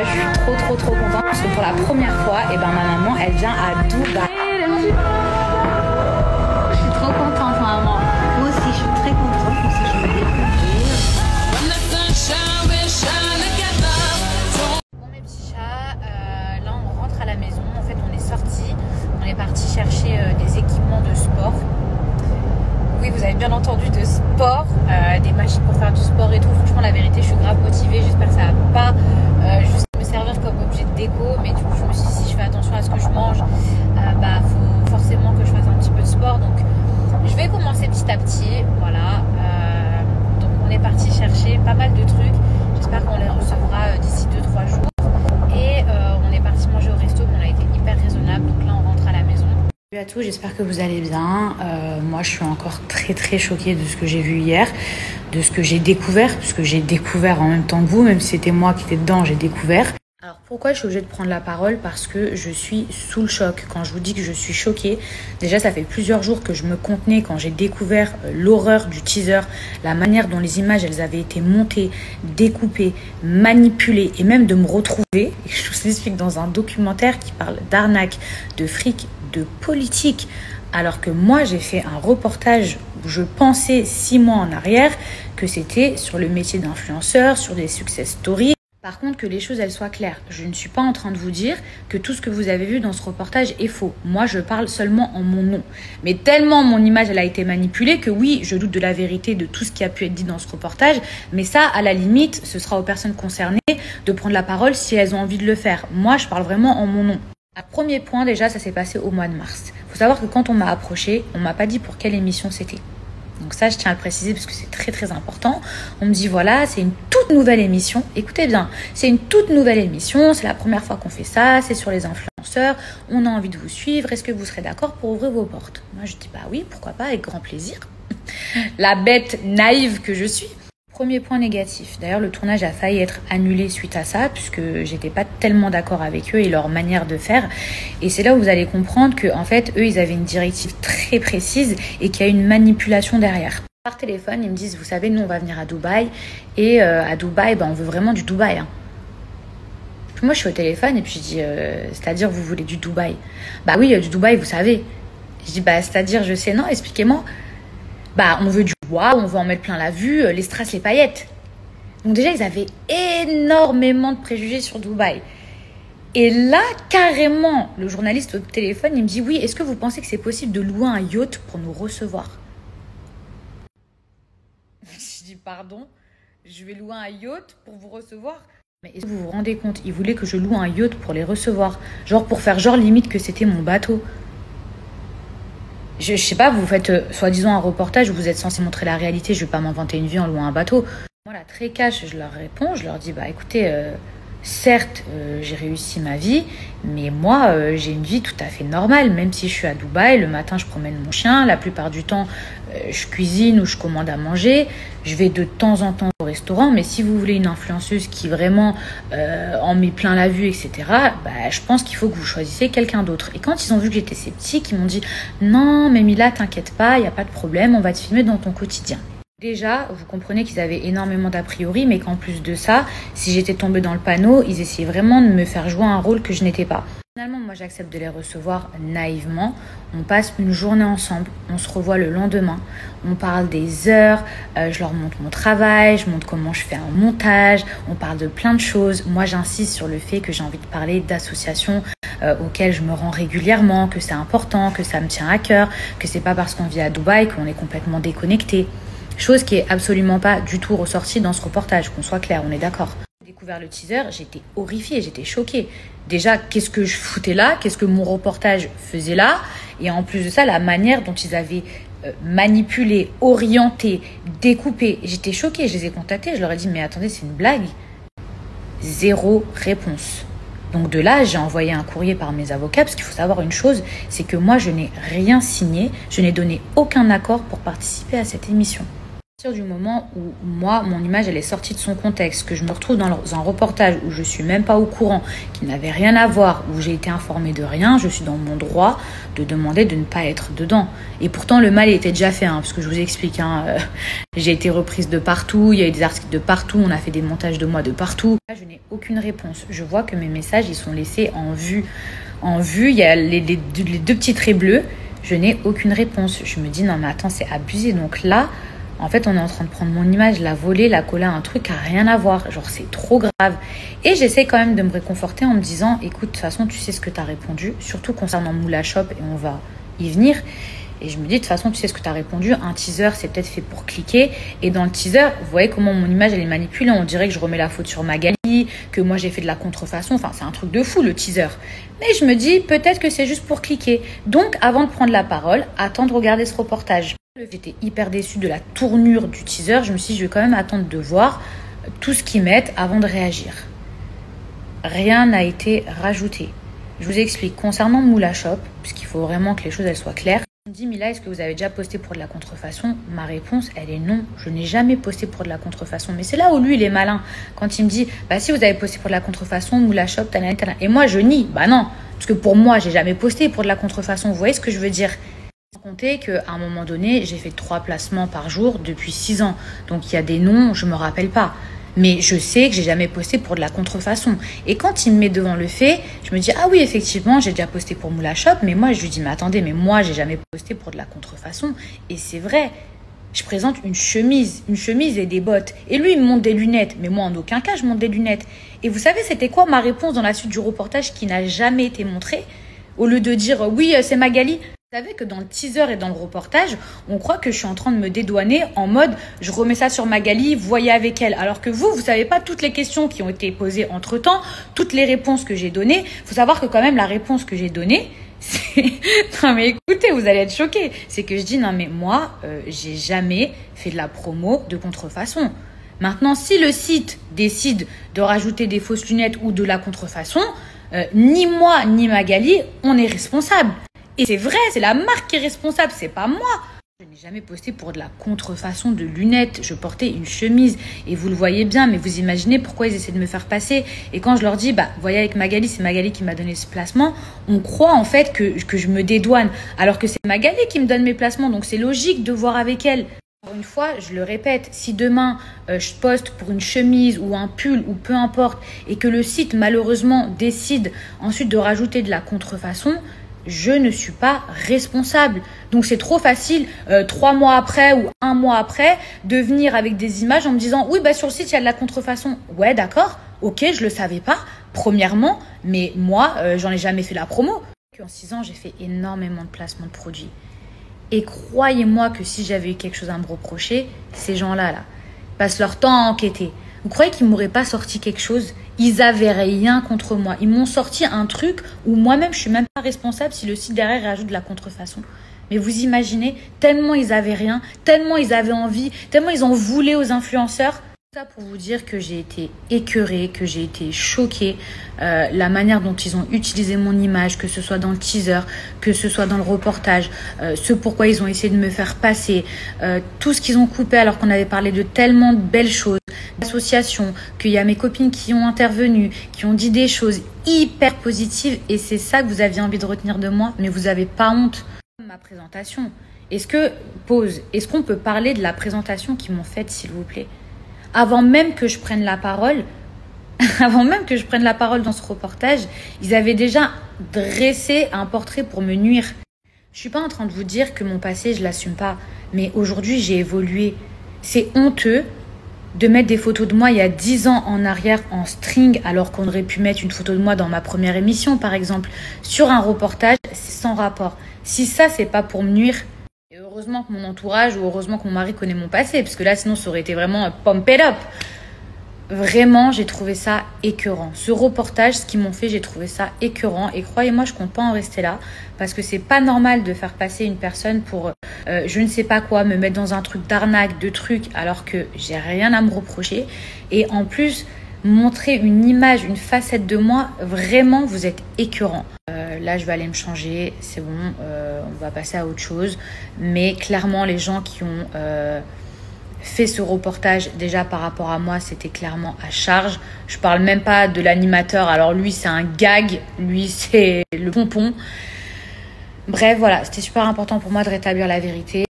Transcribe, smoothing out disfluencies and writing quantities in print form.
je suis trop contente parce que pour la première fois, et ben, ma maman, elle vient à Dubaï. Je suis trop contente, maman. Moi aussi, je suis très contente parce que je vais découvrir. Bon, mes petits chats, là, on rentre à la maison. En fait, on est sortis. On est parti chercher des équipements de sport. Oui, vous avez bien entendu, de sport, des machines pour faire du sport et tout. Franchement, la vérité, je suis grave motivée. J'espère que ça va pas juste me servir comme objet de déco. Mais du coup, je me suis dit, si je fais attention à ce que je mange, bah, faut forcément que je fasse un petit peu de sport. Donc, je vais commencer petit à petit. Voilà. Donc, on est parti chercher pas mal de trucs. J'espère qu'on les recevra d'ici 2-3 jours. Et on est parti manger au resto. Mais on a été hyper raisonnable. Donc là, on rentre à la maison. Salut à tous, j'espère que vous allez bien. Moi, je suis encore très choquée de ce que j'ai vu hier, de ce que j'ai découvert, puisque j'ai découvert en même temps que vous, même si c'était moi qui étais dedans, j'ai découvert. Alors pourquoi je suis obligée de prendre la parole? Parce que je suis sous le choc. Quand je vous dis que je suis choquée, déjà ça fait plusieurs jours que je me contenais quand j'ai découvert l'horreur du teaser, la manière dont les images elles avaient été montées, découpées, manipulées et même de me retrouver. Et je vous explique dans un documentaire qui parle d'arnaque, de fric, de politique. Alors que moi j'ai fait un reportage où je pensais 6 mois en arrière que c'était sur le métier d'influenceur, sur des success stories. Par contre, que les choses elles soient claires. Je ne suis pas en train de vous dire que tout ce que vous avez vu dans ce reportage est faux. Moi, je parle seulement en mon nom. Mais tellement mon image elle a été manipulée que oui, je doute de la vérité de tout ce qui a pu être dit dans ce reportage. Mais ça, à la limite, ce sera aux personnes concernées de prendre la parole si elles ont envie de le faire. Moi, je parle vraiment en mon nom. Premier point, déjà, ça s'est passé au mois de mars. Il faut savoir que quand on m'a approché, on m'a pas dit pour quelle émission c'était. Donc ça, je tiens à le préciser parce que c'est très important. On me dit voilà, c'est une toute nouvelle émission. Écoutez bien, c'est une toute nouvelle émission. C'est la première fois qu'on fait ça. C'est sur les influenceurs. On a envie de vous suivre. Est-ce que vous serez d'accord pour ouvrir vos portes? Moi, je dis bah oui, pourquoi pas, avec grand plaisir. La bête naïve que je suis. Premier point négatif. D'ailleurs, le tournage a failli être annulé suite à ça, puisque j'étais pas tellement d'accord avec eux et leur manière de faire. Et c'est là où vous allez comprendre que, en fait, eux, ils avaient une directive très précise et qu'il y a une manipulation derrière. Par téléphone, ils me disent, vous savez, nous, on va venir à Dubaï. Et à Dubaï, on veut vraiment du Dubaï. Hein. Puis moi, je suis au téléphone et puis je dis, c'est-à-dire, vous voulez du Dubaï? Bah oui, du Dubaï, vous savez. Je dis, bah, c'est-à-dire, je sais, non, expliquez-moi. Bah, on veut du bois, on veut en mettre plein la vue, les strass, les paillettes. Donc déjà, ils avaient énormément de préjugés sur Dubaï. Et là, carrément, le journaliste au téléphone, il me dit, oui, est-ce que vous pensez que c'est possible de louer un yacht pour nous recevoir? Je dis, pardon, je vais louer un yacht pour vous recevoir? Mais est-ce que vous vous rendez compte? Ils voulaient que je loue un yacht pour les recevoir. Genre pour faire genre limite que c'était mon bateau. Je sais pas, vous faites soi-disant un reportage où vous êtes censé montrer la réalité, je vais pas m'inventer une vie en louant un bateau. Moi, là, très cash, je leur réponds, je leur dis, bah écoutez, certes, j'ai réussi ma vie, mais moi, j'ai une vie tout à fait normale, même si je suis à Dubaï, le matin, je promène mon chien, la plupart du temps, je cuisine ou je commande à manger, je vais de temps en temps au restaurant, mais si vous voulez une influenceuse qui vraiment en met plein la vue, etc., bah, je pense qu'il faut que vous choisissiez quelqu'un d'autre. Et quand ils ont vu que j'étais sceptique, ils m'ont dit « Non, mais Mila, t'inquiète pas, il n'y a pas de problème, on va te filmer dans ton quotidien ». Déjà, vous comprenez qu'ils avaient énormément d'a priori, mais qu'en plus de ça, si j'étais tombée dans le panneau, ils essayaient vraiment de me faire jouer un rôle que je n'étais pas. Finalement, moi, j'accepte de les recevoir naïvement. On passe une journée ensemble, on se revoit le lendemain, on parle des heures, je leur montre mon travail, je montre comment je fais un montage, on parle de plein de choses. Moi, j'insiste sur le fait que j'ai envie de parler d'associations auxquelles je me rends régulièrement, que c'est important, que ça me tient à cœur, que c'est pas parce qu'on vit à Dubaï qu'on est complètement déconnecté. Chose qui est absolument pas du tout ressortie dans ce reportage, qu'on soit clair, on est d'accord. J'ai découvert le teaser, j'étais horrifiée, j'étais choquée. Déjà, qu'est-ce que je foutais là? Qu'est-ce que mon reportage faisait là? Et en plus de ça, la manière dont ils avaient manipulé, orienté, découpé. J'étais choquée, je les ai contactés, je leur ai dit, mais attendez, c'est une blague? Zéro réponse. Donc de là, j'ai envoyé un courrier par mes avocats, parce qu'il faut savoir une chose, c'est que moi, je n'ai rien signé, je n'ai donné aucun accord pour participer à cette émission. À partir du moment où moi, mon image, elle est sortie de son contexte, que je me retrouve dans un reportage où je suis même pas au courant, qui n'avait rien à voir, où j'ai été informée de rien, je suis dans mon droit de demander de ne pas être dedans. Et pourtant, le mal était déjà fait, parce que je vous explique, j'ai été reprise de partout, il y a eu des articles de partout, on a fait des montages de moi de partout. Là, je n'ai aucune réponse. Je vois que mes messages, ils sont laissés en vue. En vue, il y a les deux petits traits bleus. Je n'ai aucune réponse. Je me dis, non mais attends, c'est abusé. Donc là, en fait, on est en train de prendre mon image, la voler, la coller à un truc qui n'a rien à voir. Genre, c'est trop grave. Et j'essaie quand même de me réconforter en me disant, écoute, de toute façon, tu sais ce que tu as répondu, surtout concernant Moula Shop, et on va y venir. Et je me dis, de toute façon, tu sais ce que tu as répondu. Un teaser, c'est peut-être fait pour cliquer. Et dans le teaser, vous voyez comment mon image, elle est manipulée. On dirait que je remets la faute sur Magali, que moi, j'ai fait de la contrefaçon. Enfin, c'est un truc de fou, le teaser. Mais je me dis, peut-être que c'est juste pour cliquer. Donc, avant de prendre la parole, attends de regarder ce reportage. J'étais hyper déçue de la tournure du teaser. Je me suis dit, je vais quand même attendre de voir tout ce qu'ils mettent avant de réagir. Rien n'a été rajouté. Je vous explique. Concernant Moula Shop, puisqu'il faut vraiment que les choses elles soient claires, on me dit, Mila, est-ce que vous avez déjà posté pour de la contrefaçon? Ma réponse, elle est non. Je n'ai jamais posté pour de la contrefaçon. Mais c'est là où lui, il est malin. Quand il me dit, bah si vous avez posté pour de la contrefaçon, Moula Shop, talana. Et moi, je nie. Bah non. Parce que pour moi, j'ai jamais posté pour de la contrefaçon. Vous voyez ce que je veux dire? Compter qu'à un moment donné, j'ai fait 3 placements par jour depuis 6 ans. Donc il y a des noms, je me rappelle pas. Mais je sais que j'ai jamais posté pour de la contrefaçon. Et quand il me met devant le fait, je me dis, ah oui, effectivement, j'ai déjà posté pour Moula Shop. Mais moi, je lui dis, mais attendez, mais moi, j'ai jamais posté pour de la contrefaçon. Et c'est vrai. Je présente une chemise et des bottes. Et lui, il me montre des lunettes. Mais moi, en aucun cas, je montre des lunettes. Et vous savez, c'était quoi ma réponse dans la suite du reportage qui n'a jamais été montrée? Au lieu de dire, oui, c'est Magali. Vous savez que dans le teaser et dans le reportage, on croit que je suis en train de me dédouaner en mode je remets ça sur Magali, voyez avec elle. Alors que vous savez pas toutes les questions qui ont été posées entre temps, toutes les réponses que j'ai données. Il faut savoir que quand même la réponse que j'ai donnée, c'est... Non mais écoutez, vous allez être choqués. C'est que je dis non mais moi, j'ai jamais fait de la promo de contrefaçon. Maintenant, si le site décide de rajouter des fausses lunettes ou de la contrefaçon, ni moi ni Magali, on est responsable. Et c'est vrai, c'est la marque qui est responsable, c'est pas moi. Je n'ai jamais posté pour de la contrefaçon de lunettes. Je portais une chemise et vous le voyez bien, mais vous imaginez pourquoi ils essaient de me faire passer. Et quand je leur dis, bah, voyez avec Magali, c'est Magali qui m'a donné ce placement, on croit en fait que je me dédouane. Alors que c'est Magali qui me donne mes placements, donc c'est logique de voir avec elle. Encore une fois, je le répète, si demain je poste pour une chemise ou un pull ou peu importe et que le site malheureusement décide ensuite de rajouter de la contrefaçon, je ne suis pas responsable. Donc c'est trop facile 3 mois après ou 1 mois après de venir avec des images en me disant oui bah sur le site il y a de la contrefaçon. Ouais d'accord, ok je le savais pas premièrement, mais moi j'en ai jamais fait la promo. En 6 ans j'ai fait énormément de placements de produits. Et croyez-moi que si j'avais eu quelque chose à me reprocher, ces gens-là passent leur temps à enquêter. Vous croyez qu'ils m'auraient pas sorti quelque chose? Ils avaient rien contre moi. Ils m'ont sorti un truc où moi-même, je suis même pas responsable si le site derrière rajoute de la contrefaçon. Mais vous imaginez, tellement ils avaient rien, tellement ils avaient envie, tellement ils en voulaient aux influenceurs. Tout ça pour vous dire que j'ai été écœurée, que j'ai été choquée. La manière dont ils ont utilisé mon image, que ce soit dans le teaser, que ce soit dans le reportage, ce pourquoi ils ont essayé de me faire passer, tout ce qu'ils ont coupé alors qu'on avait parlé de tellement de belles choses, d'associations, qu'il y a mes copines qui ont intervenu, qui ont dit des choses hyper positives et c'est ça que vous aviez envie de retenir de moi, mais vous n'avez pas honte. Ma présentation, est-ce qu'on peut parler de la présentation qu'ils m'ont faite s'il vous plaît? Avant même que je prenne la parole, dans ce reportage, ils avaient déjà dressé un portrait pour me nuire. Je suis pas en train de vous dire que mon passé, je l'assume pas. Mais aujourd'hui, j'ai évolué. C'est honteux de mettre des photos de moi il y a 10 ans en arrière en string, alors qu'on aurait pu mettre une photo de moi dans ma première émission, par exemple, sur un reportage sans rapport. Si ça, c'est pas pour me nuire, et heureusement que mon entourage ou heureusement que mon mari connaît mon passé, parce que là, sinon, ça aurait été vraiment pump it up. Vraiment, j'ai trouvé ça écœurant. Ce reportage, ce qu'ils m'ont fait, j'ai trouvé ça écœurant. Et croyez-moi, je compte pas en rester là. Parce que c'est pas normal de faire passer une personne pour je ne sais pas quoi, me mettre dans un truc d'arnaque, de trucs, alors que j'ai rien à me reprocher. Et en plus, montrer une image, une facette de moi, vraiment, vous êtes écœurant. Là, je vais aller me changer. C'est bon, on va passer à autre chose. Mais clairement, les gens qui ont... fait ce reportage, déjà par rapport à moi, c'était clairement à charge. Je parle même pas de l'animateur. Alors lui, c'est un gag. Lui, c'est le pompon. Bref, voilà, c'était super important pour moi de rétablir la vérité.